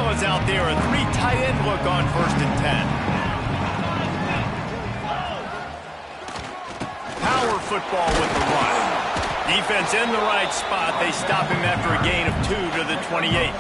fellas out there, a 3 tight end look on 1st and 10. Power football with the run. Defense in the right spot. They stop him after a gain of 2 to the 28.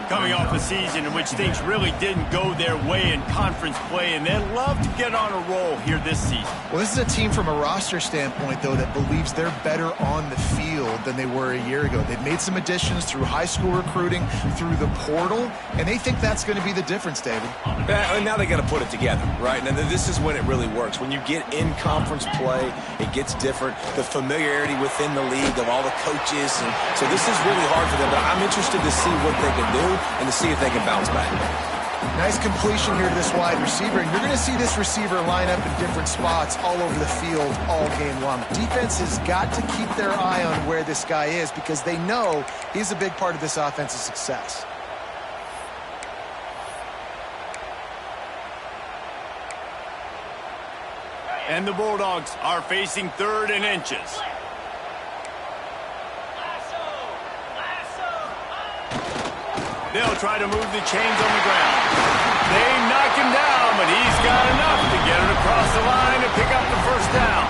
Coming off a season in which things really didn't go their way in conference play, and they'd love to get on a roll here this season. Well, this is a team from a roster standpoint, though, that believes they're better on the field than they were a year ago. They've made some additions through high school recruiting, through the portal, and they think that's going to be the difference, David. And now they got to put it together, right? And this is when it really works. When you get in conference play, it gets different. The familiarity within the league of all the coaches. And so this is really hard for them, but I'm interested to see what they can do and to see if they can bounce back. Nice completion here to this wide receiver. And you're going to see this receiver line up in different spots all over the field all game long. Defense has got to keep their eye on where this guy is because they know he's a big part of this offense's success. And the Bulldogs are facing 3rd and inches. They'll try to move the chains on the ground. They knock him down, but he's got enough to get it across the line and pick up the 1st down.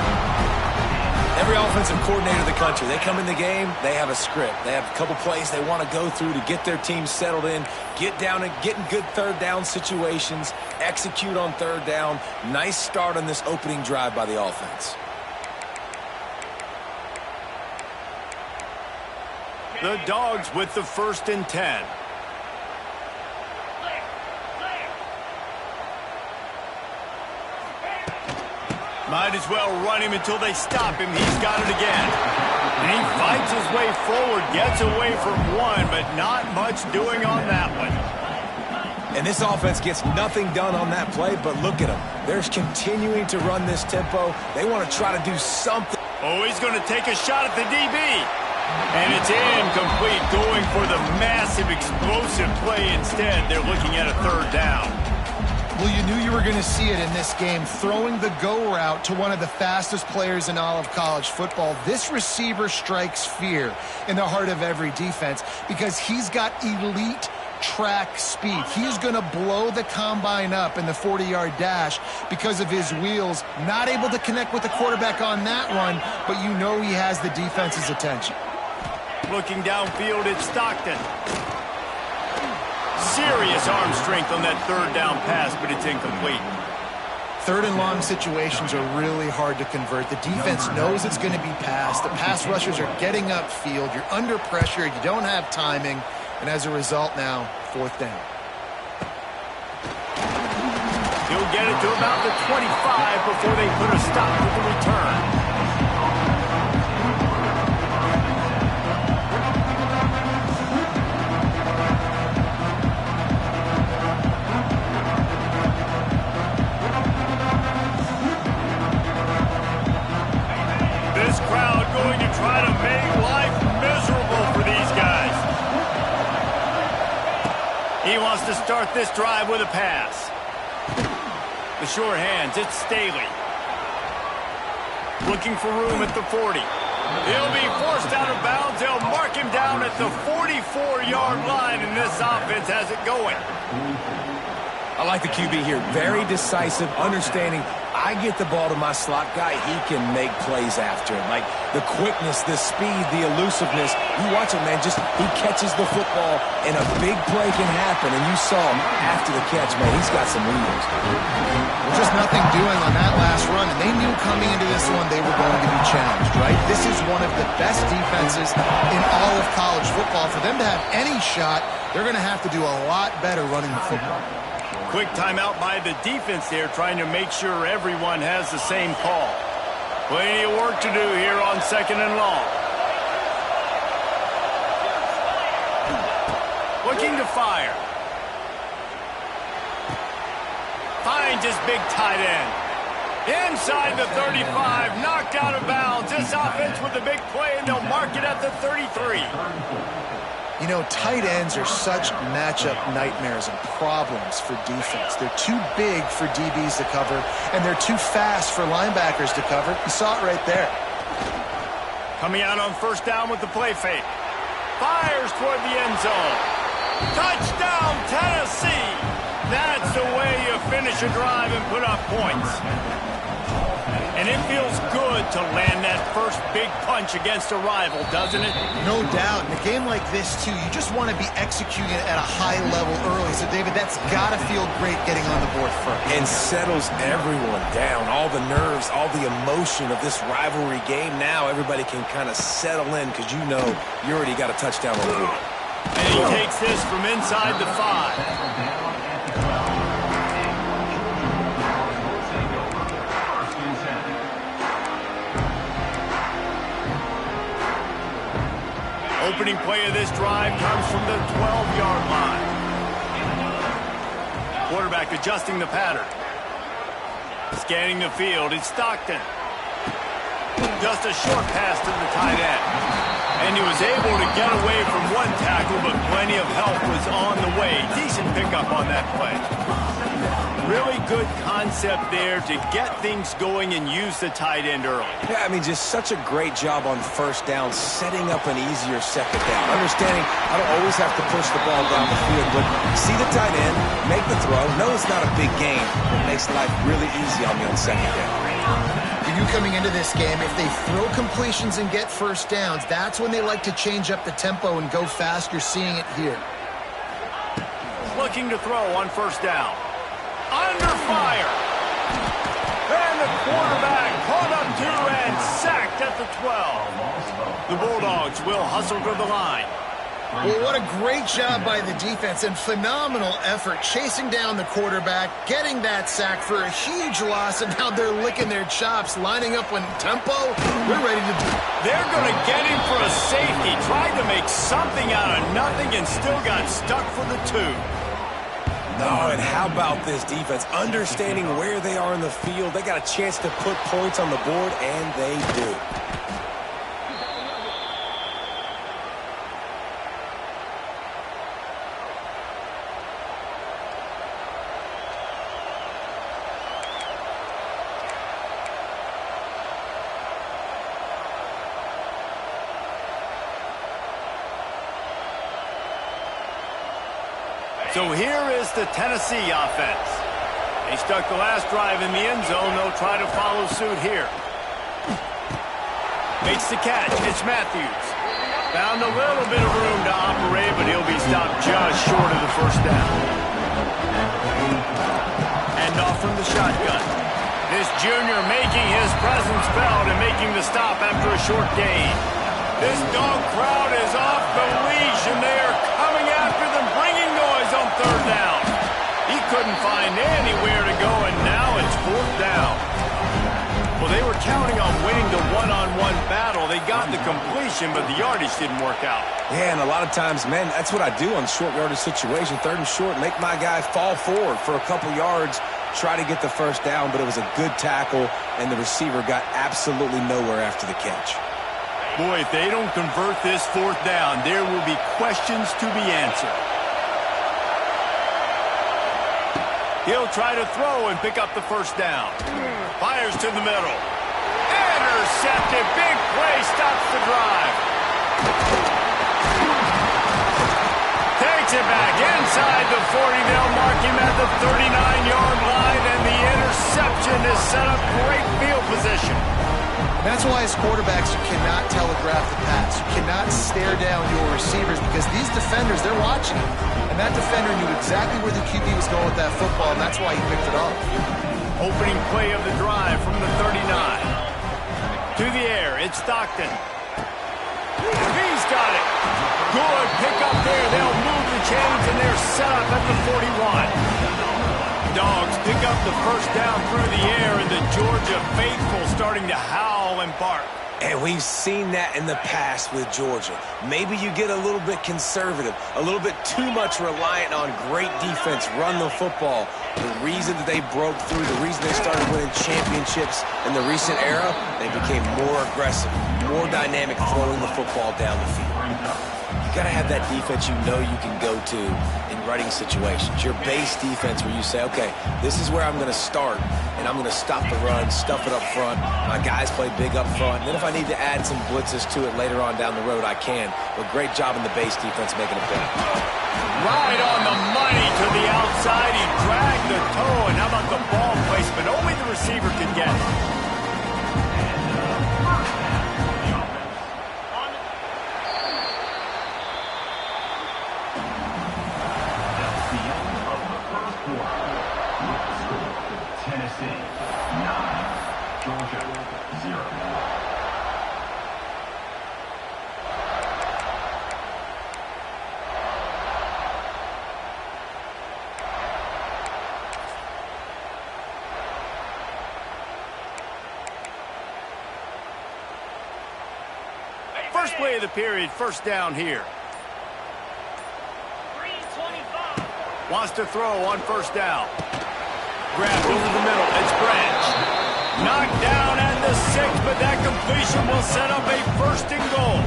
Every offensive coordinator in the country, they come in the game, they have a script. They have a couple plays they want to go through to get their team settled in, get down and get in good 3rd down situations, execute on 3rd down. Nice start on this opening drive by the offense. The Dogs with the 1st and 10. Might as well run him until they stop him. He's got it again. And he fights his way forward, gets away from one, but not much doing on that one. And this offense gets nothing done on that play, but look at them. They're continuing to run this tempo. They want to try to do something. Oh, he's going to take a shot at the DB. And it's incomplete, going for the massive, explosive play instead. They're looking at a 3rd down. Well, you knew you were going to see it in this game, throwing the go route to one of the fastest players in all of college football. This receiver strikes fear in the heart of every defense because he's got elite track speed. He's going to blow the combine up in the 40-yard dash because of his wheels. Not able to connect with the quarterback on that run, but you know he has the defense's attention. Looking downfield, it's Stockton. Serious arm strength on that 3rd down pass, but it's incomplete. 3rd and long situations are really hard to convert. The defense knows it's going to be passed. The pass rushers are getting upfield. You're under pressure. You don't have timing. And as a result now, 4th down. He'll get it to about the 25 before they put a stop to the return. Going to try to make life miserable for these guys. He wants to start this drive with a pass. The sure hands, it's Staley. Looking for room at the 40. He'll be forced out of bounds. They'll mark him down at the 44-yard line, and this offense has it going. I like the QB here. Very decisive, understanding I get the ball to my slot guy, he can make plays after it. Like the quickness, the speed, the elusiveness. You watch him, man, he catches the football and a big play can happen. And you saw him after the catch, man, he's got some wheels. Well, just nothing doing on that last run. And they knew coming into this one they were going to be challenged, right? This is one of the best defenses in all of college football. For them to have any shot, they're going to have to do a lot better running the football. Quick timeout by the defense there, trying to make sure everyone has the same call. Plenty of work to do here on 2nd and long. Looking to fire. Finds his big tight end. Inside the 35, knocked out of bounds. This offense with a big play, and they'll mark it at the 33. You know, tight ends are such matchup nightmares and problems for defense. They're too big for DBs to cover, and they're too fast for linebackers to cover. You saw it right there. Coming out on 1st down with the play fake. Fires toward the end zone. Touchdown, Tennessee! That's the way you finish a drive and put up points. And it feels good to land that first big punch against a rival, doesn't it? No doubt. In a game like this, too, you just want to be executing it at a high level early. So, David, that's got to feel great getting on the board first. And settles everyone down. All the nerves, all the emotion of this rivalry game. Now everybody can kind of settle in because you know you already got a touchdown on the board. And he takes this from inside the 5. Opening play of this drive comes from the 12-yard line. Quarterback adjusting the pattern. Scanning the field, it's Stockton. Just a short pass to the tight end. And he was able to get away from one tackle, but plenty of help was on the way. Decent pickup on that play. Really good concept there to get things going and use the tight end early. Yeah, I mean, just such a great job on first down, setting up an easier second down. Understanding I don't always have to push the ball down the field, but see the tight end, make the throw. No, it's not a big game, but it makes life really easy on me on second down. For you coming into this game, if they throw completions and get first downs, that's when they like to change up the tempo and go fast. You're seeing it here. Looking to throw on first down. Under fire. And the quarterback caught up to and sacked at the 12. The Bulldogs will hustle to the line. Well, what a great job by the defense and phenomenal effort chasing down the quarterback, getting that sack for a huge loss, and now they're licking their chops, lining up on tempo. We're ready to do. They're going to get him for a safety. Tried to make something out of nothing and still got stuck for the 2. No, and how about this defense? Understanding where they are in the field. They got a chance to put points on the board, and they do. So here is the Tennessee offense. They stuck the last drive in the end zone. They'll try to follow suit here. Makes the catch. It's Matthews. Found a little bit of room to operate, but he'll be stopped just short of the first down. And off from the shotgun. This junior making his presence felt and making the stop after a short gain. This dog crowd is off the leash, and they are coming after them, bringing noise on third down. He couldn't find anywhere to go, and now it's fourth down. Well, they were counting on winning the one-on-one battle. They got the completion, but the yardage didn't work out. Yeah, and a lot of times, man, that's what I do on short yardage situation. Third and short, make my guy fall forward for a couple yards, try to get the first down, but it was a good tackle, and the receiver got absolutely nowhere after the catch. Boy, if they don't convert this fourth down, there will be questions to be answered. He'll try to throw and pick up the first down. Fires to the middle. Intercepted. Big play stops the drive. Takes it back inside the 40. They'll mark him at the 39-yard line, and the interception is set up great field position. That's why as quarterbacks you cannot telegraph the pass. You cannot stare down your receivers because these defenders, they're watching it. And that defender knew exactly where the QB was going with that football, and that's why he picked it up. Opening play of the drive from the 39. To the air, it's Stockton. He's got it. Good pick up there. They'll move the chains, and they're set up at the 41. Dogs pick up the first down through the air, and the Georgia faithful starting to howl and bark. And we've seen that in the past with Georgia. Maybe you get a little bit conservative, a little bit too much reliant on great defense, run the football. The reason that they broke through, the reason they started winning championships in the recent era, they became more aggressive, more dynamic, throwing the football down the field. you got to have that defense you know you can go to in running situations. Your base defense where you say, okay, this is where I'm going to start, and I'm going to stop the run, stuff it up front. My guys play big up front. And then if I need to add some blitzes to it later on down the road, I can. But great job in the base defense making a play. Right on the money to the outside. He dragged the toe, and how about the ball placement? Only the receiver can get it. First play of the period, first down here. 3:25. Wants to throw on first down. Grabbed over the middle. It's Branch. Knocked down at the 6, but that completion will set up a first and goal.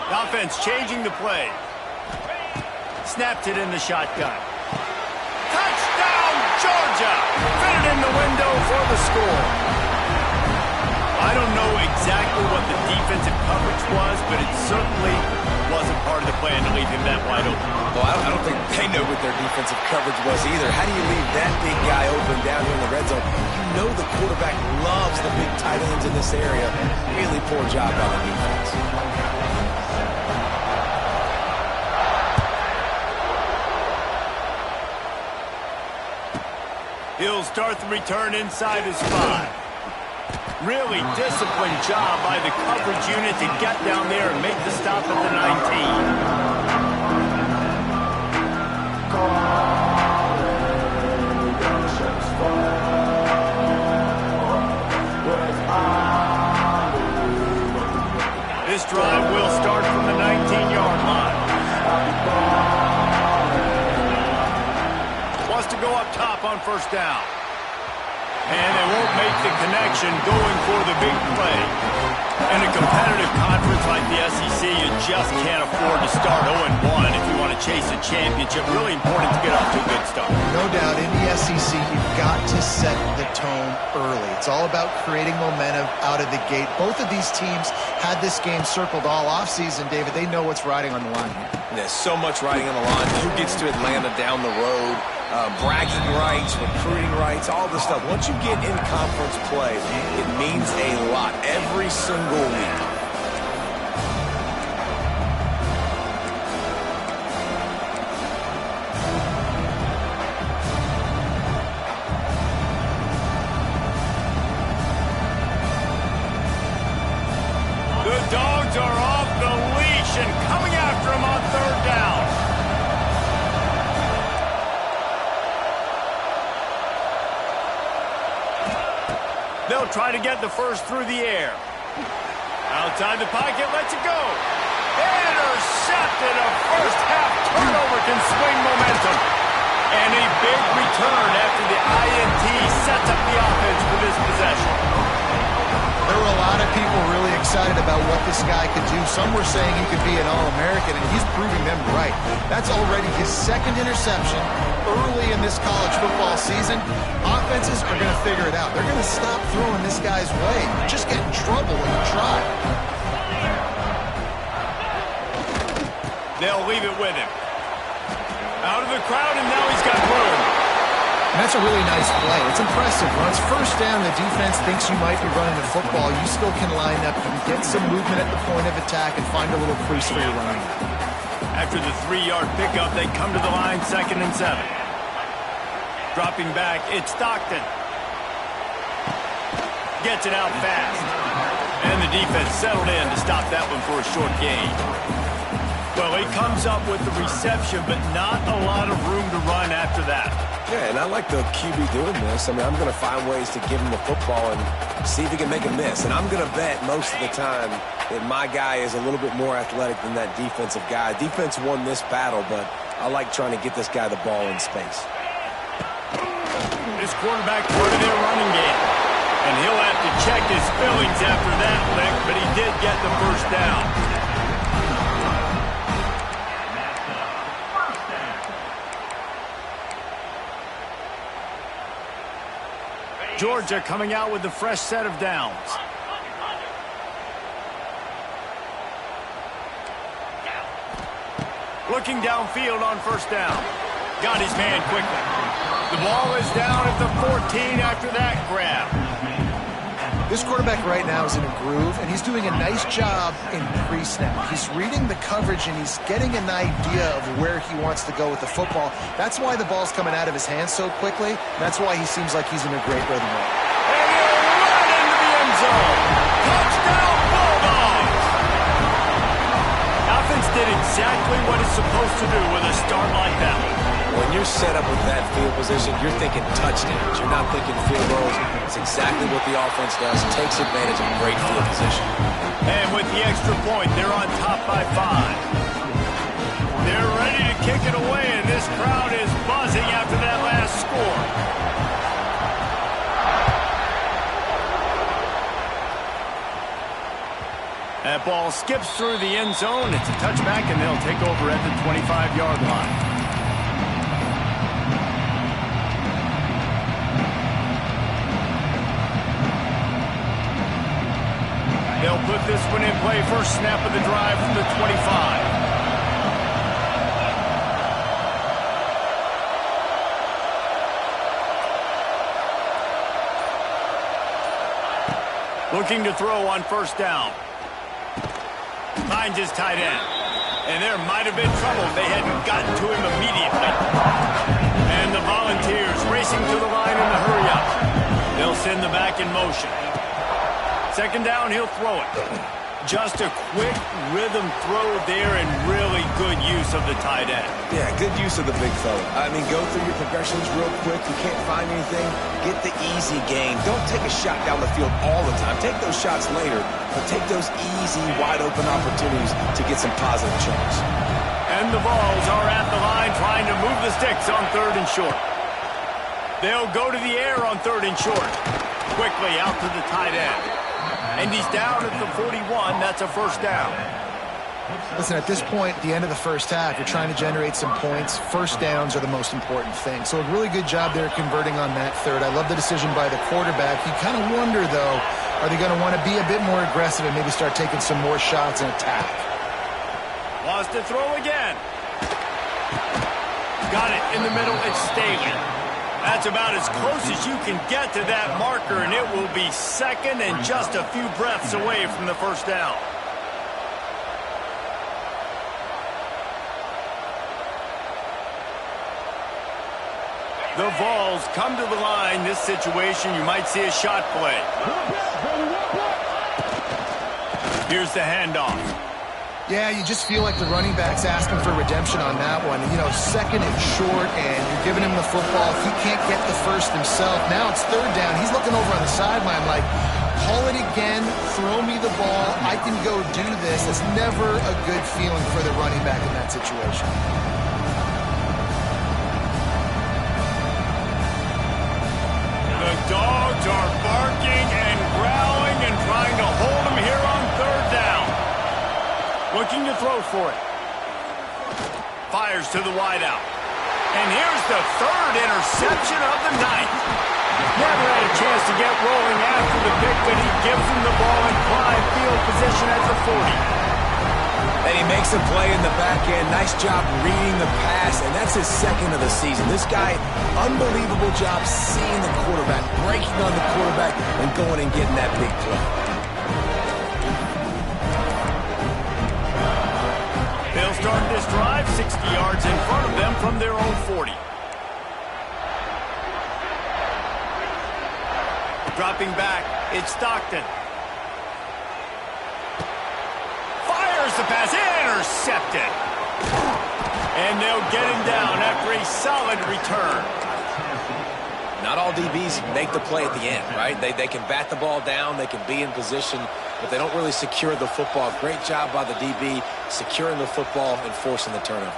The offense changing the play. Snapped it in the shotgun. Georgia fit it in the window for the score. I don't know exactly what the defensive coverage was, but it certainly wasn't part of the plan to leave him that wide open. Well, I don't think they know what their defensive coverage was either. How do you leave that big guy open down here in the red zone? You know the quarterback loves the big tight ends in this area. Really poor job on the defense. He'll start the return inside his 5. Really disciplined job by the coverage unit to get down there and make the stop at the 19. This drive will start from the 19-yard line. To go up top on first down. And they won't make the connection going for the big play. In a competitive conference like the SEC, you just can't afford to start 0-1 if you want to chase a championship. Really important to get off to a good start. No doubt, in the SEC, you've got to set the tone early. It's all about creating momentum out of the gate. Both of these teams had this game circled all offseason, David. They know what's riding on the line here. There's so much riding on the line. Who gets to Atlanta down the road? Bragging rights, recruiting rights, all this stuff. Once you get in conference play, it means a lot every single week. The Dogs are off the leash and coming after him on third down. They'll try to get the first through the air. Outside the pocket, lets it go. Intercepted. A first half turnover can swing momentum. And a big return after the INT sets up the offense for this possession. There were a lot of people really excited about what this guy could do. Some were saying he could be an All-American, and he's proving them right. That's already his second interception early in this college football season. Offenses are going to figure it out. They're going to stop throwing this guy's way. Just get in trouble when you try. They'll leave it with him. Out of the crowd, and now he's got room. And that's a really nice play. It's impressive. Once first down, the defense thinks you might be running the football. You still can line up. You can get some movement at the point of attack and find a little crease for your running. After the 3-yard pickup, they come to the line, 2nd and 7. Dropping back, it's Stockton. Gets it out fast. And the defense settled in to stop that one for a short gain. Well, he comes up with the reception, but not a lot of room to run after that. Yeah, and I like the QB doing this. I mean, I'm going to find ways to give him the football and see if he can make a miss. And I'm going to bet most of the time that my guy is a little bit more athletic than that defensive guy. Defense won this battle, but I like trying to get this guy the ball in space. This quarterback part of their running game. And he'll have to check his feelings after that lick, but he did get the first down. Georgia coming out with a fresh set of downs. Looking downfield on first down. Got his man quickly. The ball is down at the 14 after that grab. This quarterback right now is in a groove, and he's doing a nice job in pre-snap. He's reading the coverage, and he's getting an idea of where he wants to go with the football. That's why the ball's coming out of his hands so quickly. That's why he seems like he's in a great rhythm. And he'll run into the end zone. Touchdown, Bulldogs! Offense did exactly what it's supposed to do with a start like that one. When you're set up with that field position, you're thinking touchdowns. You're not thinking field goals. It's exactly what the offense does. Takes advantage of great field position. And with the extra point, they're on top by 5. They're ready to kick it away, and this crowd is buzzing after that last score. That ball skips through the end zone. It's a touchback, and they'll take over at the 25-yard line. They'll put this one in play. First snap of the drive from the 25. Looking to throw on first down. Finds his tight end. And there might have been trouble if they hadn't gotten to him immediately. And the Volunteers racing to the line in the hurry-up. They'll send the back in motion. Second down, he'll throw it. Just a quick rhythm throw there and really good use of the tight end. Yeah, good use of the big fella. I mean, go through your progressions real quick. You can't find anything. Get the easy gain. Don't take a shot down the field all the time. Take those shots later, but take those easy, wide-open opportunities to get some positive chunks. And the Vols are at the line trying to move the sticks on third and short. They'll go to the air on third and short. Quickly out to the tight end. And he's down at the 41. That's a first down. Listen, at this point, at the end of the first half, you're trying to generate some points. First downs are the most important thing. So a really good job there converting on that third. I love the decision by the quarterback. You kind of wonder, though, are they going to want to be a bit more aggressive and maybe start taking some more shots and attack? Wants to throw again. Got it in the middle. It's Staley. That's about as close as you can get to that marker, and it will be second and just a few breaths away from the first down. The Vols come to the line. This situation, you might see a shot play. Here's the handoff. Yeah, you just feel like the running back's asking for redemption on that one. You know, second and short, and you're giving him the football. He can't get the first himself. Now it's third down. He's looking over on the sideline like, call it again, throw me the ball, I can go do this. It's never a good feeling for the running back in that situation. The Dogs are barking and growling and trying to hold him here on third down. Looking to throw for it. Fires to the wideout. And here's the third interception of the night. Never had a chance to get rolling after the pick, but he gives him the ball in prime field position at the 40. And he makes a play in the back end. Nice job reading the pass, and that's his second of the season. This guy, unbelievable job seeing the quarterback, breaking on the quarterback, and going and getting that big play. They'll start this drive 60 yards in front of them from their own 40. Dropping back, it's Stockton. Fires the pass, intercepted. And they'll get him down after a solid return. Not all DBs make the play at the end, right? They can bat the ball down, they can be in position, but they don't really secure the football. Great job by the DB securing the football and forcing the turnover.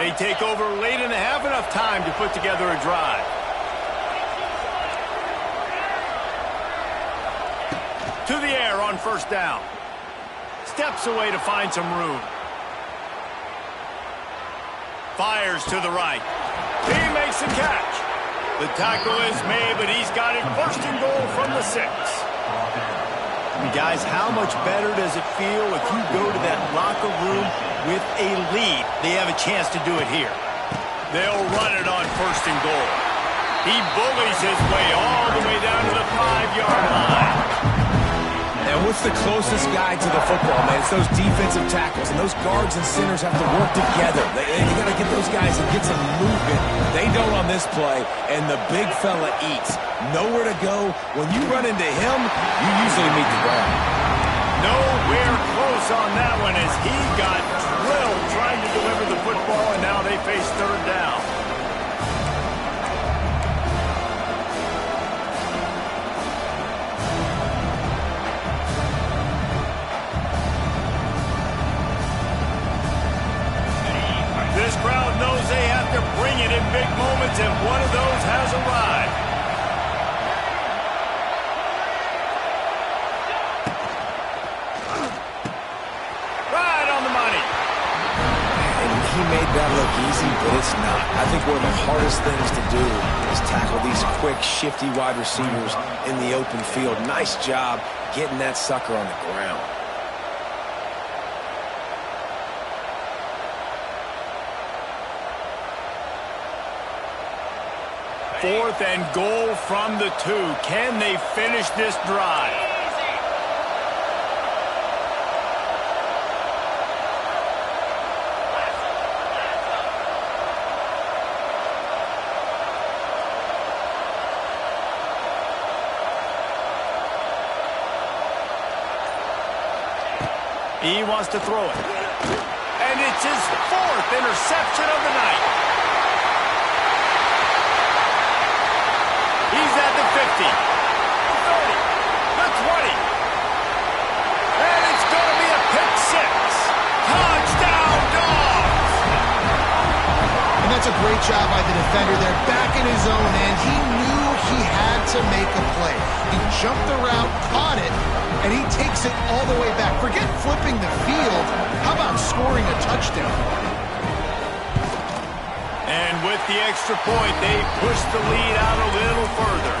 They take over late and have enough time to put together a drive. To the air on first down. Steps away to find some room. Fires to the right. He makes the catch. The tackle is made, but he's got it first and goal from the 6. And guys, how much better does it feel if you go to that locker room with a lead? They have a chance to do it here. They'll run it on first and goal. He bullies his way all the way down to the 5-yard line. And what's the closest guy to the football, man? It's those defensive tackles, and those guards and centers have to work together. They got to get those guys and get some movement. They don't on this play, and the big fella eats. Nowhere to go. When you run into him, you usually meet the ground. Nowhere close on that one as he got drilled trying to deliver the football, and now they face third down. This crowd knows they have to bring it in big moments, and one of those has arrived. Right on the money. And he made that look easy, but it's not. I think one of the hardest things to do is tackle these quick, shifty wide receivers in the open field. Nice job getting that sucker on the ground. 4th and goal from the 2. Can they finish this drive? He wants to throw it. And it's his 4th interception of the night. He's at the 50, 30, the 20. And it's going to be a pick 6. Touchdown, Dogs! And that's a great job by the defender there, back in his own end. He knew he had to make a play. He jumped the route, caught it, and he takes it all the way back. Forget flipping the field. How about scoring a touchdown? And with the extra point, they push the lead out a little further.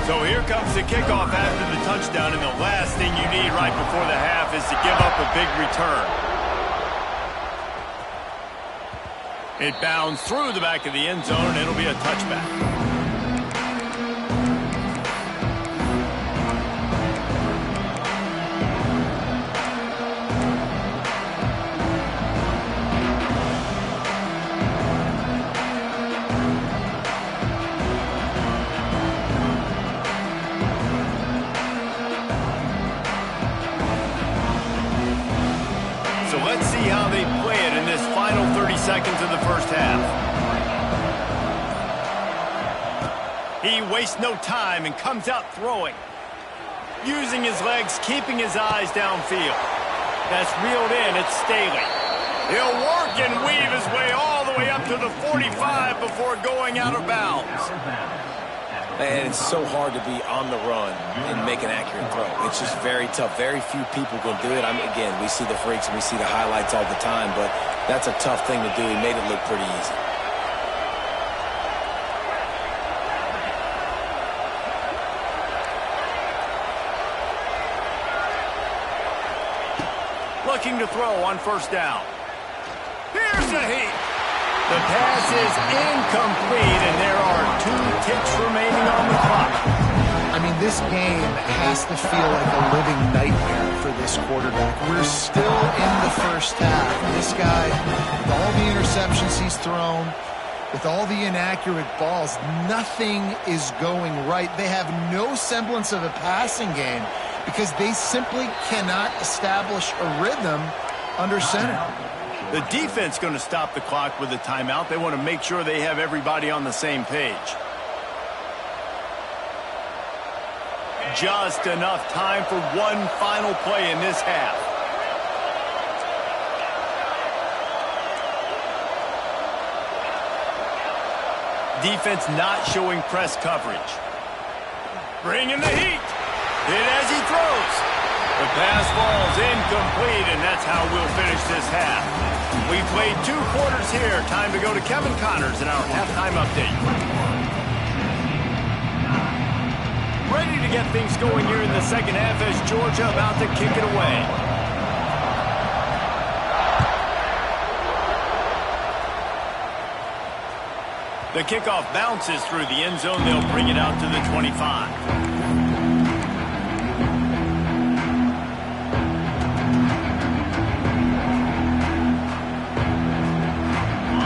So here comes the kickoff after the touchdown, and the last thing you need right before the half is to give up a big return. It bounds through the back of the end zone, and it'll be a touchback. So let's see how they play it in this final 30 seconds of the first half. He wastes no time and comes out throwing. Using his legs, keeping his eyes downfield. That's reeled in, it's Staley. He'll work and weave his way all the way up to the 45 before going out of bounds. And it's so hard to be on the run and make an accurate throw. It's just very tough. Very few people can do it. I mean, again, we see the freaks and we see the highlights all the time, but that's a tough thing to do. He made it look pretty easy. Looking to throw on first down. Here's the heat. The pass is incomplete, and there are 2 ticks remaining on the clock. I mean, this game has to feel like a living nightmare for this quarterback. We're still in the first half. This guy, with all the interceptions he's thrown, with all the inaccurate balls, nothing is going right. They have no semblance of a passing game because they simply cannot establish a rhythm under center. The defense going to stop the clock with a timeout. They want to make sure they have everybody on the same page. just enough time for one final play in this half. Defense not showing press coverage. Bringing the heat. Hit as he throws. The pass falls incomplete, and that's how we'll finish this half. We played 2 quarters here. Time to go to Kevin Connors in our halftime update. Ready to get things going here in the second half as Georgia about to kick it away. The kickoff bounces through the end zone. They'll bring it out to the 25.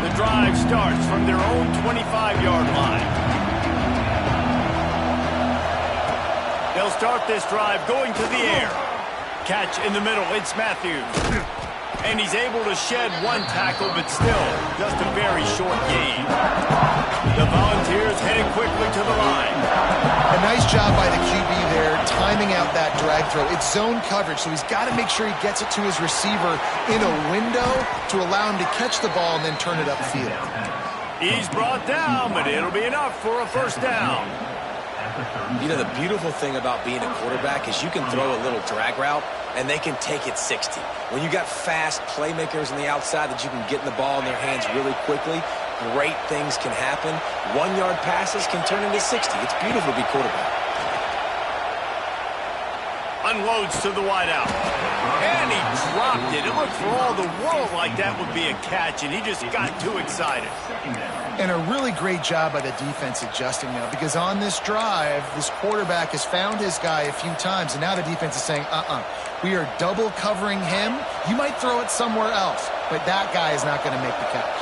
The drive starts from their own 25-yard line. They'll start this drive going to the air. Catch in the middle. It's Matthews. And he's able to shed 1 tackle, but still just a very short gain. The Volunteers heading quickly to the line. A nice job by the QB there, timing out that drag throw. It's zone coverage, so he's got to make sure he gets it to his receiver in a window to allow him to catch the ball and then turn it upfield. He's brought down, but it'll be enough for a first down. You know, the beautiful thing about being a quarterback is you can throw a little drag route, and they can take it 60. When you got fast playmakers on the outside that you can get in the ball in their hands really quickly, great things can happen. 1-yard passes can turn into 60. It's beautiful to be quarterback. Unloads to the wideout. And he dropped it. It looked for all the world like that would be a catch, and he just got too excited. And a really great job by the defense adjusting now, because on this drive, this quarterback has found his guy a few times, and now the defense is saying, we are double covering him. You might throw it somewhere else, but that guy is not going to make the catch.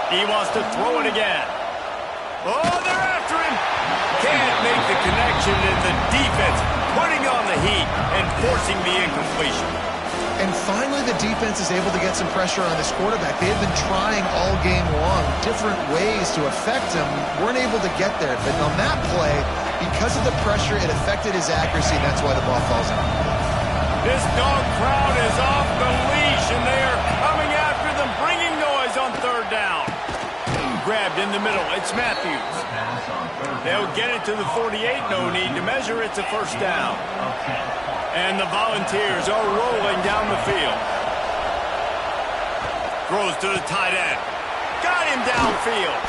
He wants to throw it again. Oh, they're after him. Can't make the connection, and the defense putting on the heat and forcing the incompletion. And finally, the defense is able to get some pressure on this quarterback. They have been trying all game long different ways to affect him. Weren't able to get there. But on that play, because of the pressure, it affected his accuracy, and that's why the ball falls out. This dog crowd is off the leash, and they are coming after them, bringing noise on 3rd down. Grabbed in the middle. It's Matthews. They'll get it to the 48. No need to measure. It's a first down. And the Volunteers are rolling down the field. Throws to the tight end. Got him downfield.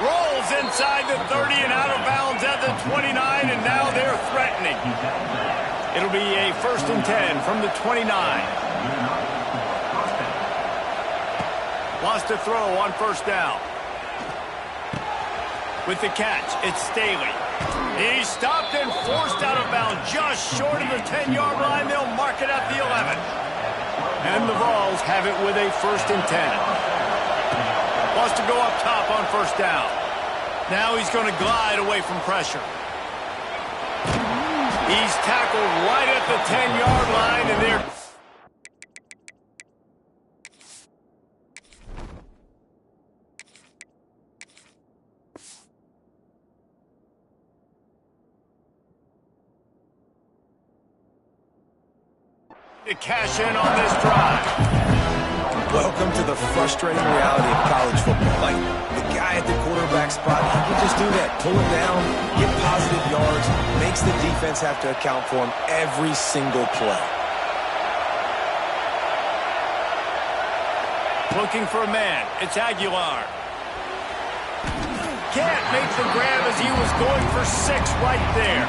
Rolls inside the 30 and out of bounds at the 29, and now they're threatening. It'll be a 1st and 10 from the 29. Wants to throw on 1st down. With the catch, it's Staley. He's stopped and forced out of bounds just short of the 10-yard line. They'll mark it at the 11. And the Vols have it with a 1st and 10. Wants to go up top on 1st down. Now he's going to glide away from pressure. He's tackled right at the 10-yard line, and they're... to cash in on this drive. Welcome to the frustrating reality of college football. Like, the guy at the quarterback spot, he can just do that. Pull him down, get positive yards, makes the defense have to account for him every single play. Looking for a man. It's Aguilar. Can't make the grab as he was going for 6 right there.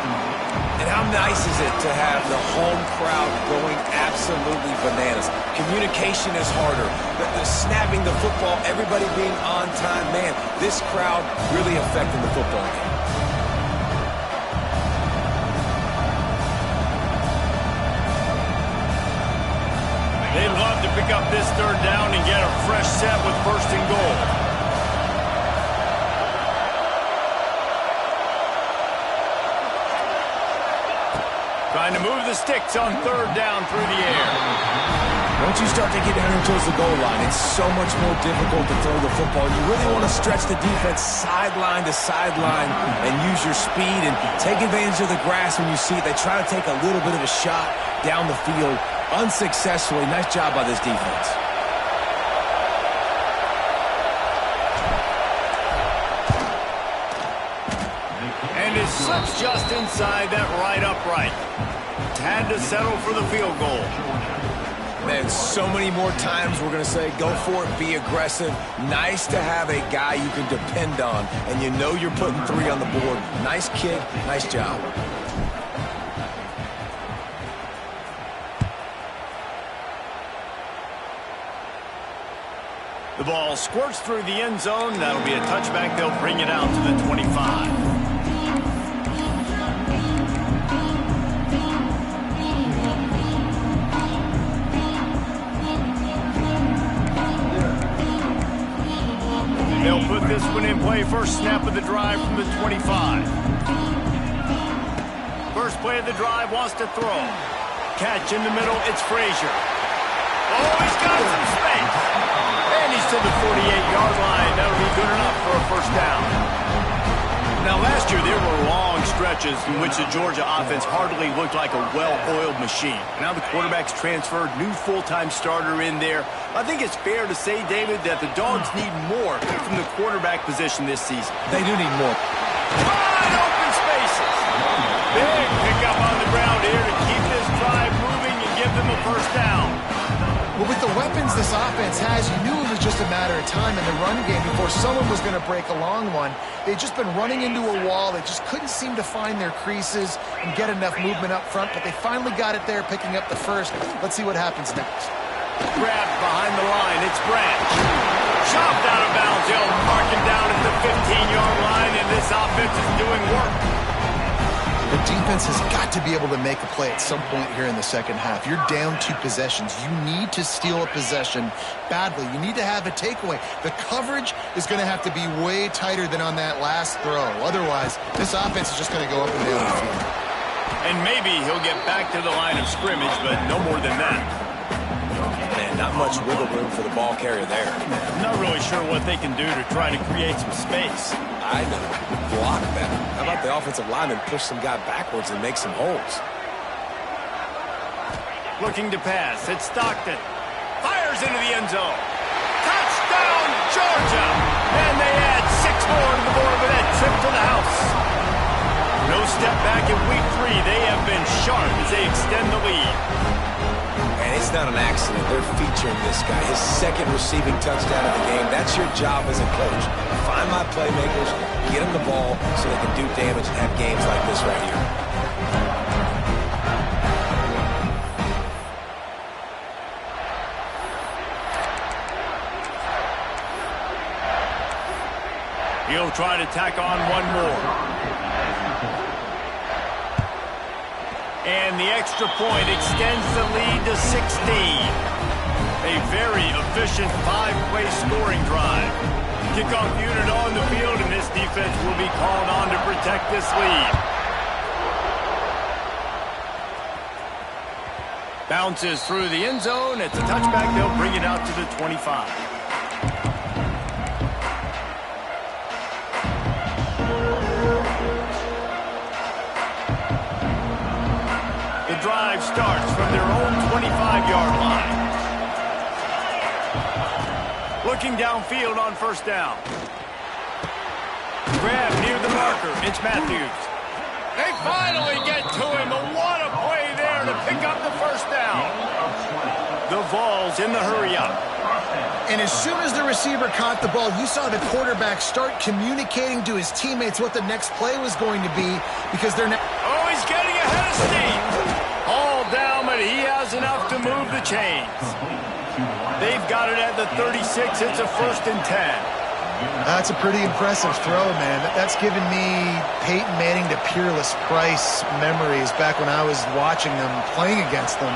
And how nice is it to have the home crowd going absolutely bananas? Communication is harder. The snapping the football, everybody being on time. Man, this crowd really affecting the football game. They'd love to pick up this 3rd down and get a fresh set with 1st and goal. Trying to move the sticks on 3rd down through the air. Once you start to get down here towards the goal line, it's so much more difficult to throw the football. You really want to stretch the defense sideline to sideline and use your speed and take advantage of the grass when you see it. They try to take a little bit of a shot down the field unsuccessfully. Nice job by this defense. And it slips just inside that right upright. Had to settle for the field goal. Man, so many more times we're going to say, go for it, be aggressive. Nice to have a guy you can depend on, and you know you're putting 3 on the board. Nice kick, nice job. The ball squirts through the end zone. That'll be a touchback. They'll bring it out to the 25. They'll put this one in play. First snap of the drive from the 25. First play of the drive, wants to throw. Catch in the middle, it's Frazier. Oh, he's got some space. And he's to the 48-yard line. That'll be good enough for a first down. Now, last year, there were long stretches in which the Georgia offense hardly looked like a well-oiled machine. Now the quarterback's transferred, new full-time starter in there. I think it's fair to say, David, that the Dogs need more from the quarterback position this season. They do need more. Wide open spaces. Big pickup on the ground here to keep this drive moving and give them a first down. Well, with the weapons this offense has, you knew it was just a matter of time in the run game before someone was going to break a long one. They'd just been running into a wall. They just couldn't seem to find their creases and get enough movement up front, but they finally got it there, picking up the first. Let's see what happens next. Grabbed behind the line, it's Branch. Chopped out of bounds. They'll mark him down at the 15-yard line, and this offense is doing work. The defense has got to be able to make a play at some point here in the second half. You're down 2 possessions. You need to steal a possession badly. You need to have a takeaway. The coverage is going to have to be way tighter than on that last throw. Otherwise, this offense is just going to go up and down the field. And maybe he'll get back to the line of scrimmage, but no more than that. Man, not much wiggle room for the ball carrier there. I'm not really sure what they can do to try to create some space. I know. Block better. How about the offensive lineman push some guy backwards and make some holes? Looking to pass. It's Stockton. Fires into the end zone. Touchdown, Georgia! And they add 6 more to the board with that trip to the house. No step back in week 3. They have been sharp as they extend the lead. And it's not an accident. They're featuring this guy. His second receiving touchdown of the game. That's your job as a coach. Find my playmakers, get them the ball so they can do damage and have games like this right here. He'll try to tack on one more. And the extra point extends the lead to 16. A very efficient 5-play scoring drive. Kickoff unit on the field, and this defense will be called on to protect this lead. Bounces through the end zone. It's a touchback. They'll bring it out to the 25. The drive starts from their own 25-yard line. Looking downfield on first down. Grab near the marker. It's Matthews. They finally get to him. What a play there to pick up the first down. The Vols in the hurry-up. And as soon as the receiver caught the ball, you saw the quarterback start communicating to his teammates what the next play was going to be because they're now... Oh, he's getting ahead of steam. All down, but he has enough to move the chains. They've got it at the 36. It's a 1st and 10. That's a pretty impressive throw, man. That's given me Peyton Manning to Peerless Price memories back when I was watching them, playing against them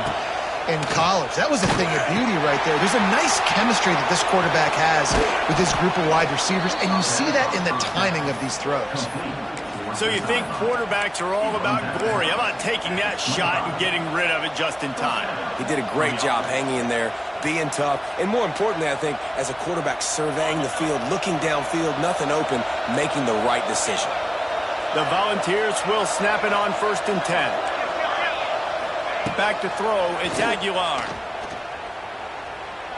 in college. That was a thing of beauty right there. There's a nice chemistry that this quarterback has with this group of wide receivers, and you see that in the timing of these throws. So you think quarterbacks are all about glory. How about taking that shot and getting rid of it just in time? He did a great job hanging in there, being tough, and more importantly, I think, as a quarterback surveying the field, looking downfield, nothing open, making the right decision. The Volunteers will snap it on 1st and 10. Back to throw, it's Aguilar.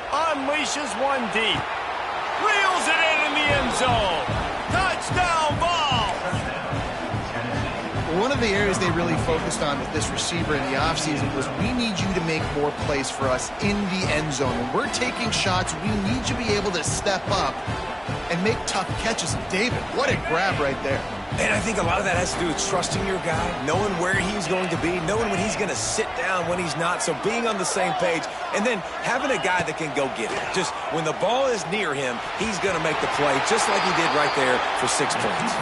Unleashes one deep. Reels it in the end zone. Touchdown ball! One of the areas they really focused on with this receiver in the offseason was we need you to make more plays for us in the end zone. When we're taking shots, we need you to be able to step up and make tough catches. David, what a grab right there. And I think a lot of that has to do with trusting your guy, knowing where he's going to be, knowing when he's going to sit down, when he's not, so being on the same page, and then having a guy that can go get it. Just when the ball is near him, he's going to make the play, just like he did right there for 6 points.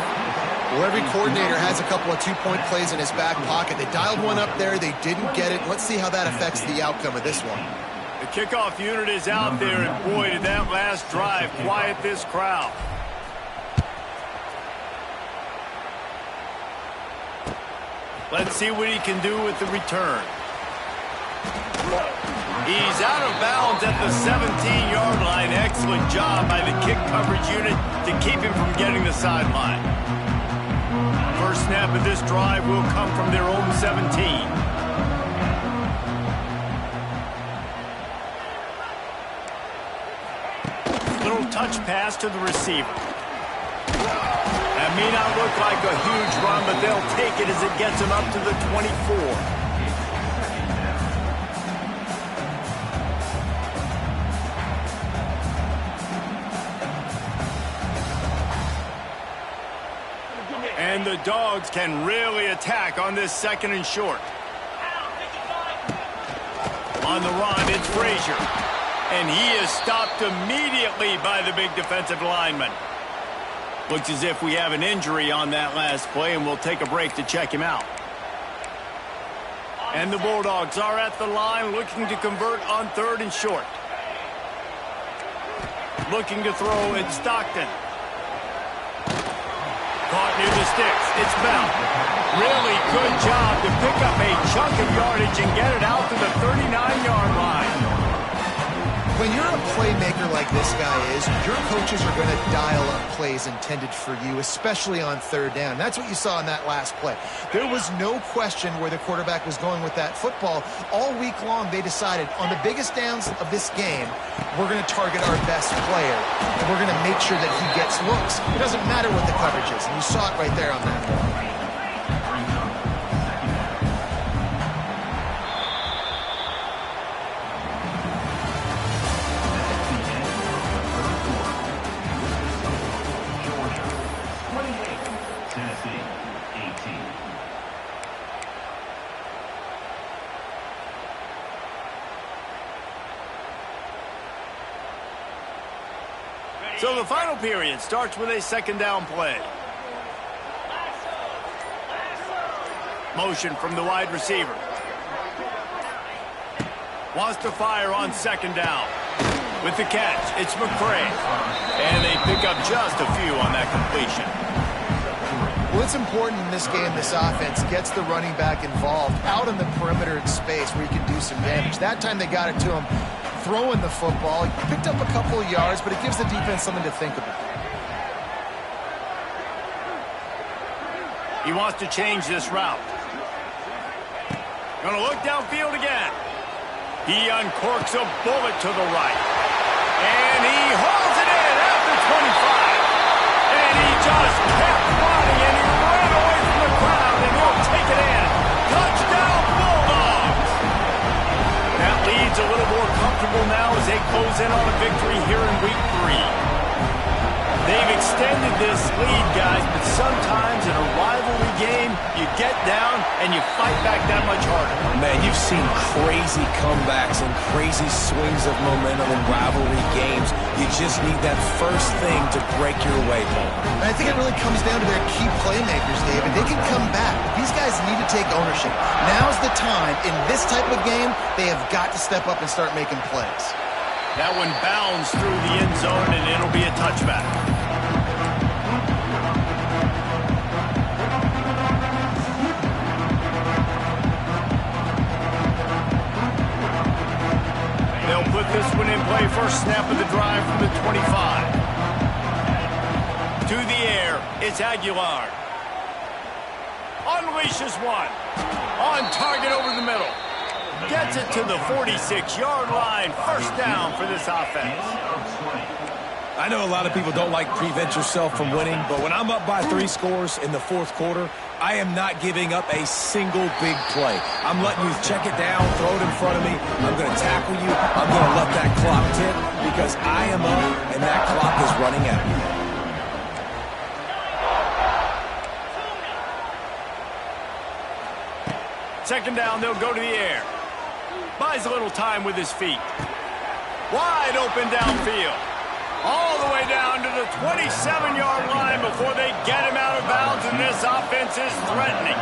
Well, every coordinator has a couple of two-point plays in his back pocket. They dialed one up there. They didn't get it. Let's see how that affects the outcome of this one. The kickoff unit is out there, and boy, did that last drive quiet this crowd. Let's see what he can do with the return. He's out of bounds at the 17-yard line. Excellent job by the kick coverage unit to keep him from getting the sideline. First snap of this drive will come from their own 17. Little touch pass to the receiver. That may not look like a huge run, but they'll take it as it gets him up to the 24. And the Dogs can really attack on this 2nd and short. On the run, it's Frazier. And he is stopped immediately by the big defensive lineman. Looks as if we have an injury on that last play, and we'll take a break to check him out. And the Bulldogs are at the line looking to convert on 3rd and short. Looking to throw, it's Stockton. Caught near the sticks. It's Bell. Really good job to pick up a chunk of yardage and get it out to the 39-yard line. When you're a playmaker like this guy is, your coaches are going to dial up plays intended for you, especially on 3rd down. That's what you saw in that last play. There was no question where the quarterback was going with that football. All week long, they decided on the biggest downs of this game, we're going to target our best player, and we're going to make sure that he gets looks. It doesn't matter what the coverage is, and you saw it right there on that play. So the final period starts with a 2nd down play. Motion from the wide receiver. Wants to fire on 2nd down. With the catch, it's McCray. And they pick up just a few on that completion. Well, it's important in this game, this offense gets the running back involved out in the perimeter in space where he can do some damage. That time they got it to him throwing the football. He picked up a couple of yards, but it gives the defense something to think about. He wants to change this route. Going to look downfield again. He uncorks a bullet to the right. And he hauls it in after 25. And he just kept running, and he ran away from the crowd, and he'll take it in. Touchdown, Bulldogs! That lead's a little more comfortable now as they close in on a victory here in Week 3. They've extended this lead, guys, but sometimes in a rivalry game, you get down and you fight back that much harder. Man, you've seen crazy comebacks and crazy swings of momentum in rivalry games. You just need that first thing to break your way, Paul. And I think it really comes down to their key playmakers, David. They can come back, but these guys need to take ownership. Now's the time. In this type of game, they have got to step up and start making plays. That one bounds through the end zone, and it'll be a touchback. It's Aguilar. Unleashes one. On target over the middle. Gets it to the 46-yard line. First down for this offense. I know a lot of people don't like prevent yourself from winning, but when I'm up by 3 scores in the fourth quarter, I am not giving up a single big play. I'm letting you check it down, throw it in front of me. I'm going to tackle you. I'm going to let that clock tick because I am up and that clock is running out. Second down, they'll go to the air. Buys a little time with his feet. Wide open downfield. All the way down to the 27-yard line before they get him out of bounds, and this offense is threatening.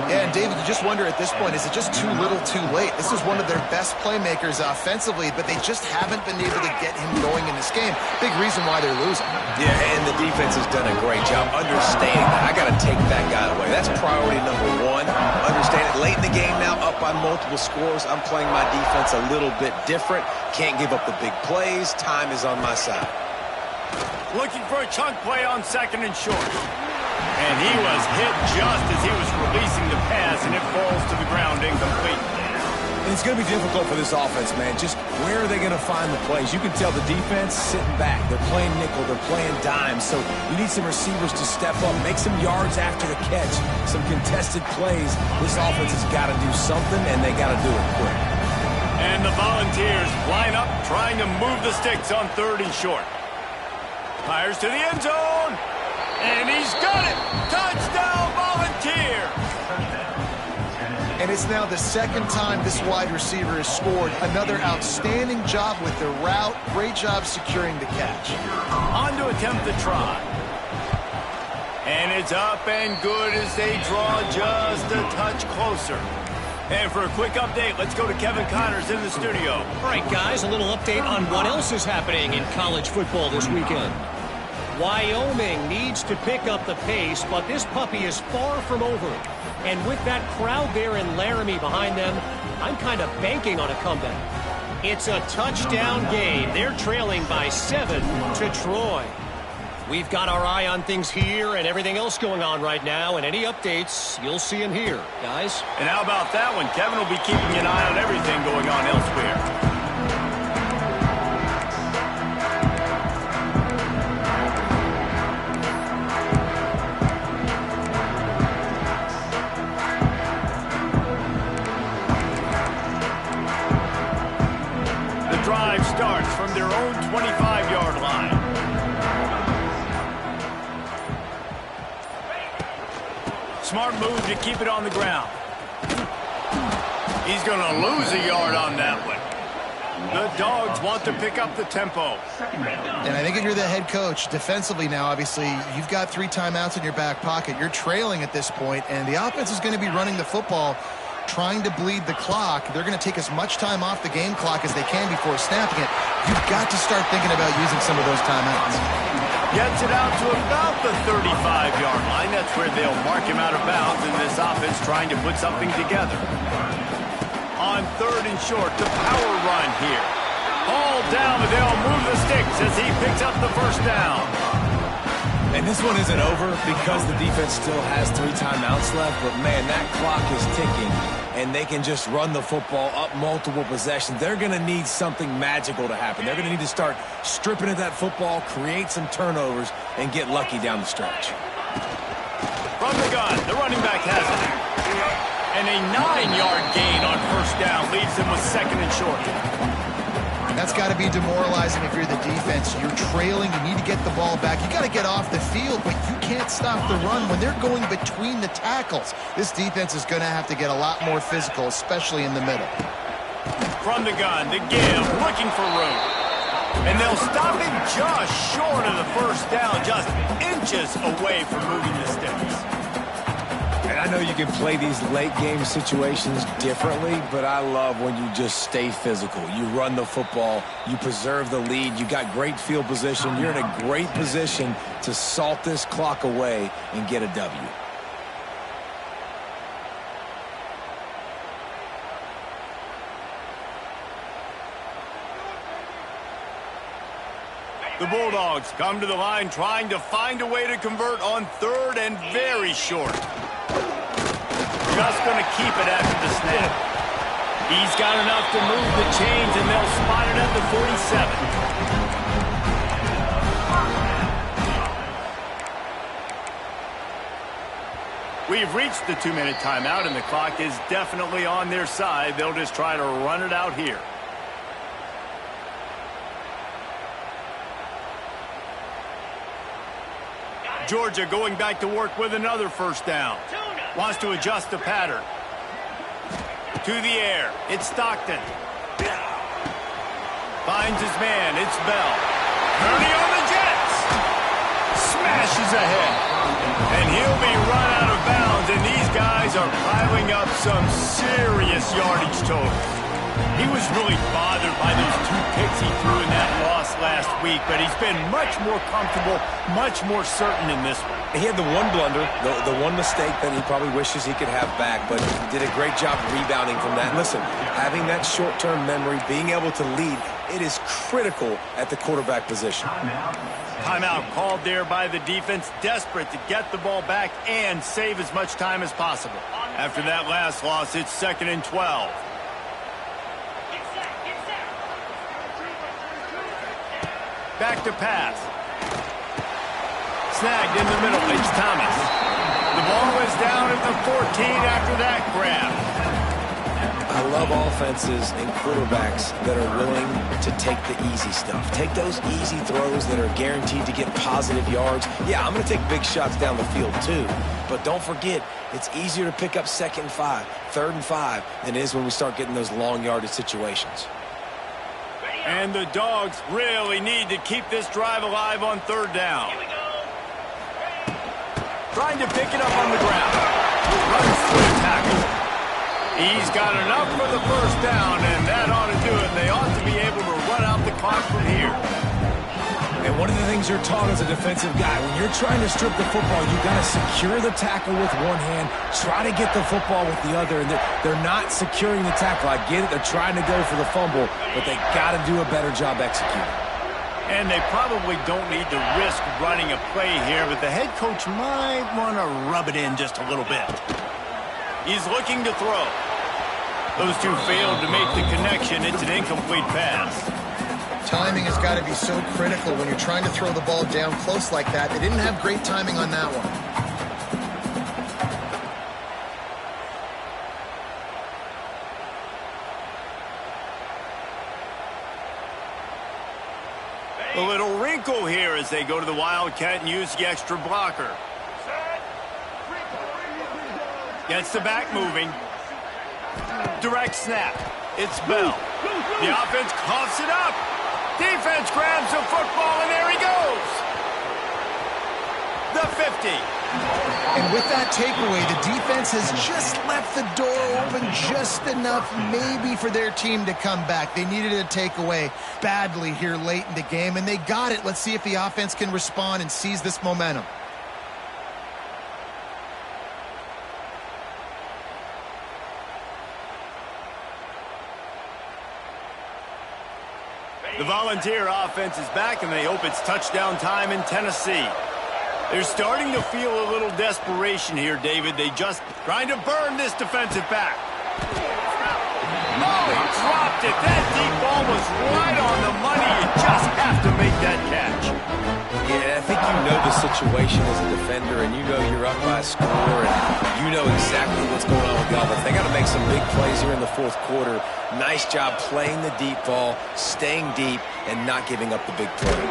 Yeah, and David, you just wonder at this point, is it just too little too late? This is one of their best playmakers offensively, but they just haven't been able to get him going in this game. Big reason why they're losing. Yeah, and the defense has done a great job understanding that. I got to take that guy away. That's priority number one. Understand it. Late in the game now, up by multiple scores. I'm playing my defense a little bit different. Can't give up the big plays. Time is on my side. Looking for a chunk play on second and short. And he was hit just as he was releasing the pass, and it falls to the ground incomplete. And it's going to be difficult for this offense, man. Just where are they going to find the plays? You can tell the defense sitting back. They're playing nickel. They're playing dime. So you need some receivers to step up, make some yards after the catch, some contested plays. This offense has got to do something, and they got to do it quick. And the Volunteers line up, trying to move the sticks on third and short. Fires to the end zone. And he's got it! Touchdown, Volunteer! And it's now the second time this wide receiver has scored. Another outstanding job with the route. Great job securing the catch. On to attempt the try. And it's up and good as they draw just a touch closer. And for a quick update, let's go to Kevin Connors in the studio. All right, guys, a little update on what else is happening in college football this weekend. Wyoming needs to pick up the pace, but this puppy is far from over. And with that crowd there in Laramie behind them, I'm kind of banking on a comeback. It's a touchdown game. They're trailing by 7 to Troy. We've got our eye on things here and everything else going on right now, and any updates, you'll see them here, guys. And how about that one? Kevin will be keeping an eye on everything going on elsewhere. Drive starts from their own 25-yard line. Smart move to keep it on the ground. He's going to lose a yard on that one. The Dogs want to pick up the tempo. And I think if you're the head coach, defensively now, obviously, you've got 3 timeouts in your back pocket. You're trailing at this point, and the offense is going to be running the football, trying to bleed the clock. They're going to take as much time off the game clock as they can before snapping it. You've got to start thinking about using some of those timeouts. Gets it out to about the 35-yard line. That's where they'll mark him out of bounds, and this offense trying to put something together. On third and short, the power run here. All down, but they'll move the sticks as he picks up the first down. And this one isn't over because the defense still has 3 timeouts left, but man, that clock is ticking, and they can just run the football up multiple possessions. They're going to need something magical to happen. They're going to need to start stripping at that football, create some turnovers, and get lucky down the stretch. From the gun, the running back has it. And a 9-yard gain on first down leaves them with second and short. That's got to be demoralizing if you're the defense. You're trailing. You need to get the ball back. You got to get off the field, but you can't stop the run when they're going between the tackles. This defense is going to have to get a lot more physical, especially in the middle. From the gun, the give, looking for room. And they'll stop him just short of the first down, just inches away from moving the sticks. And I know you can play these late-game situations differently, but I love when you just stay physical. You run the football. You preserve the lead. You got great field position. You're in a great position to salt this clock away and get a W. The Bulldogs come to the line trying to find a way to convert on third and very short. Just going to keep it after the snap. He's got enough to move the chains, and they'll spot it at the 47. We've reached the 2-minute timeout, and the clock is definitely on their side. They'll just try to run it out here. Georgia going back to work with another first down. Wants to adjust the pattern. To the air. It's Stockton. Finds his man. It's Bell. Turning on the Jets. Smashes ahead. And he'll be run out of bounds. And these guys are piling up some serious yardage totals. He was really bothered by those 2 picks he threw in that loss last week, but he's been much more comfortable, much more certain in this one. He had the one blunder, the one mistake that he probably wishes he could have back, but did a great job rebounding from that. Listen, having that short-term memory, being able to lead, it is critical at the quarterback position. Timeout called there by the defense, desperate to get the ball back and save as much time as possible. After that last loss, it's 2nd and 12. Back to pass. Snagged in the middle. It's Thomas. The ball is down at the 14 after that grab. I love offenses and quarterbacks that are willing to take the easy stuff. Take those easy throws that are guaranteed to get positive yards. Yeah, I'm going to take big shots down the field too. But don't forget, it's easier to pick up 2nd and 5, 3rd and 5 than it is when we start getting those long yardage situations. And the Dogs really need to keep this drive alive on 3rd down. Trying to pick it up on the ground. Runs through the tackle. He's got enough for the first down, and that ought to do it. They ought to be able to run out the clock from here. And one of the things you're taught as a defensive guy, when you're trying to strip the football, you got to secure the tackle with one hand, try to get the football with the other, and they're not securing the tackle. I get it, they're trying to go for the fumble, but they got to do a better job executing. And they probably don't need to risk running a play here, but the head coach might want to rub it in just a little bit. He's looking to throw. Those two failed to make the connection. It's an incomplete pass. Timing has got to be so critical when you're trying to throw the ball down close like that. They didn't have great timing on that one. A little wrinkle here as they go to the Wildcat and use the extra blocker. Gets the back moving. Direct snap. It's Bell. The offense coughs it up. Defense grabs the football, and there he goes. The 50. And with that takeaway, the defense has just left the door open just enough maybe for their team to come back. They needed a takeaway badly here late in the game, and they got it. Let's see if the offense can respond and seize this momentum. The Volunteer offense is back, and they hope it's touchdown time in Tennessee. They're starting to feel a little desperation here, David. They just trying to burn this defensive back. Oh, he dropped it. That deep ball was right on the money. You just have to make that catch. Yeah, I think you know the situation as a defender, and you know you're up by a score, and you know exactly what's going on with the offense. They got to make some big plays here in the 4th quarter. Nice job playing the deep ball, staying deep, and not giving up the big play.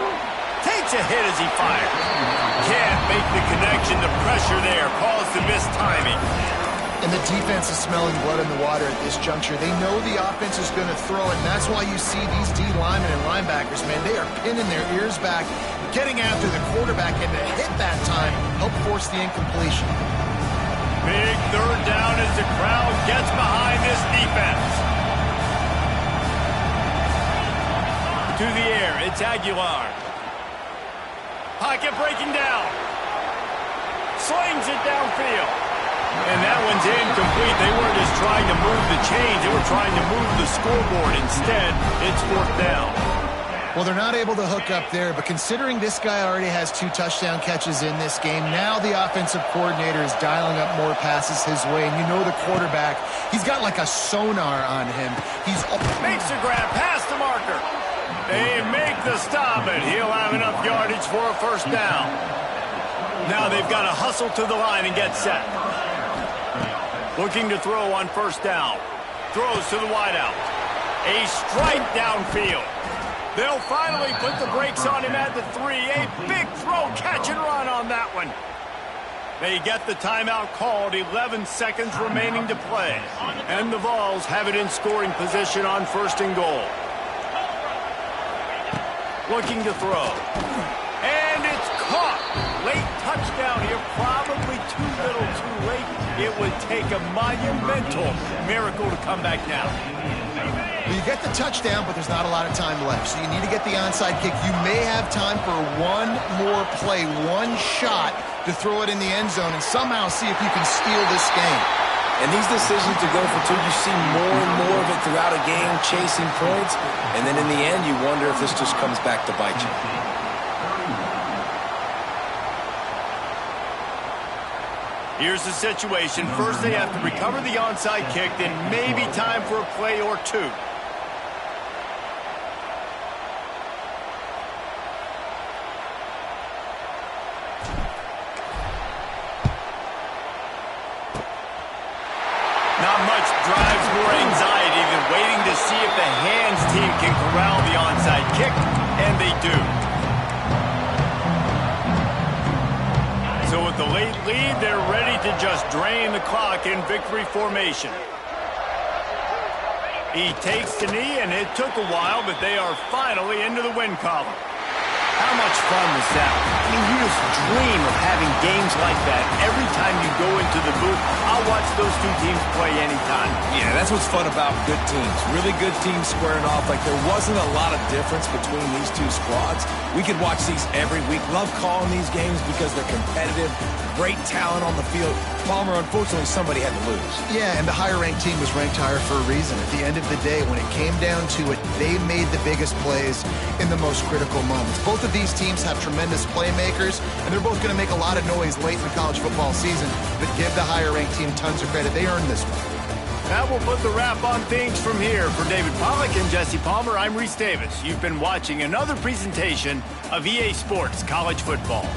Takes a hit as he fires. Can't make the connection. The pressure there caused the missed timing. And the defense is smelling blood in the water at this juncture. They know the offense is going to throw it, and that's why you see these D linemen and linebackers, man, they are pinning their ears back, getting after the quarterback, and the hit that time helped force the incompletion. Big 3rd down as the crowd gets behind this defense. To the air, it's Aguilar. Pocket breaking down. Slings it downfield. And that one's incomplete. They weren't just trying to move the chains. They were trying to move the scoreboard. Instead, it's 4th down. Well, they're not able to hook up there, but considering this guy already has 2 touchdown catches in this game, now the offensive coordinator is dialing up more passes his way, and you know the quarterback, he's got like a sonar on him. He's makes the grab past the marker. They make the stop, and he'll have enough yardage for a first down. Now they've got to hustle to the line and get set. Looking to throw on first down. Throws to the wideout. A strike downfield. They'll finally put the brakes on him at the 3. A big throw, catch and run on that one. They get the timeout called. 11 seconds remaining to play. And the Vols have it in scoring position on first and goal. Looking to throw. And it's caught. Late touchdown here. Probably too little too late. It would take a monumental miracle to come back now. You get the touchdown, but there's not a lot of time left. So you need to get the onside kick. You may have time for one more play, one shot to throw it in the end zone and somehow see if you can steal this game. And these decisions to go for 2, you see more and more of it throughout a game, chasing points. And then in the end, you wonder if this just comes back to bite you. Here's the situation. First, they have to recover the onside kick, then maybe time for a play or 2. Not much drives more anxiety than waiting to see if the hands team can corral the onside kick, and they do. So with the late lead, they're ready to just drain the clock in victory formation. He takes the knee, and it took a while, but they are finally into the win column. How much fun was that? I mean, you just dream of having games like that every time you go into the booth. I'll watch those 2 teams play anytime. Yeah, that's what's fun about good teams. Really good teams squaring off. Like, there wasn't a lot of difference between these 2 squads. We could watch these every week. Love calling these games because they're competitive. Great talent on the field. Palmer, unfortunately, somebody had to lose. Yeah, and the higher-ranked team was ranked higher for a reason. At the end of the day, when it came down to it, they made the biggest plays in the most critical moments. Both of these teams have tremendous playmakers, and they're both going to make a lot of noise late in the college football season, but give the higher-ranked team tons of credit. They earned this one. That will put the wrap on things from here. For David Pollack and Jesse Palmer, I'm Reese Davis. You've been watching another presentation of EA Sports College Football.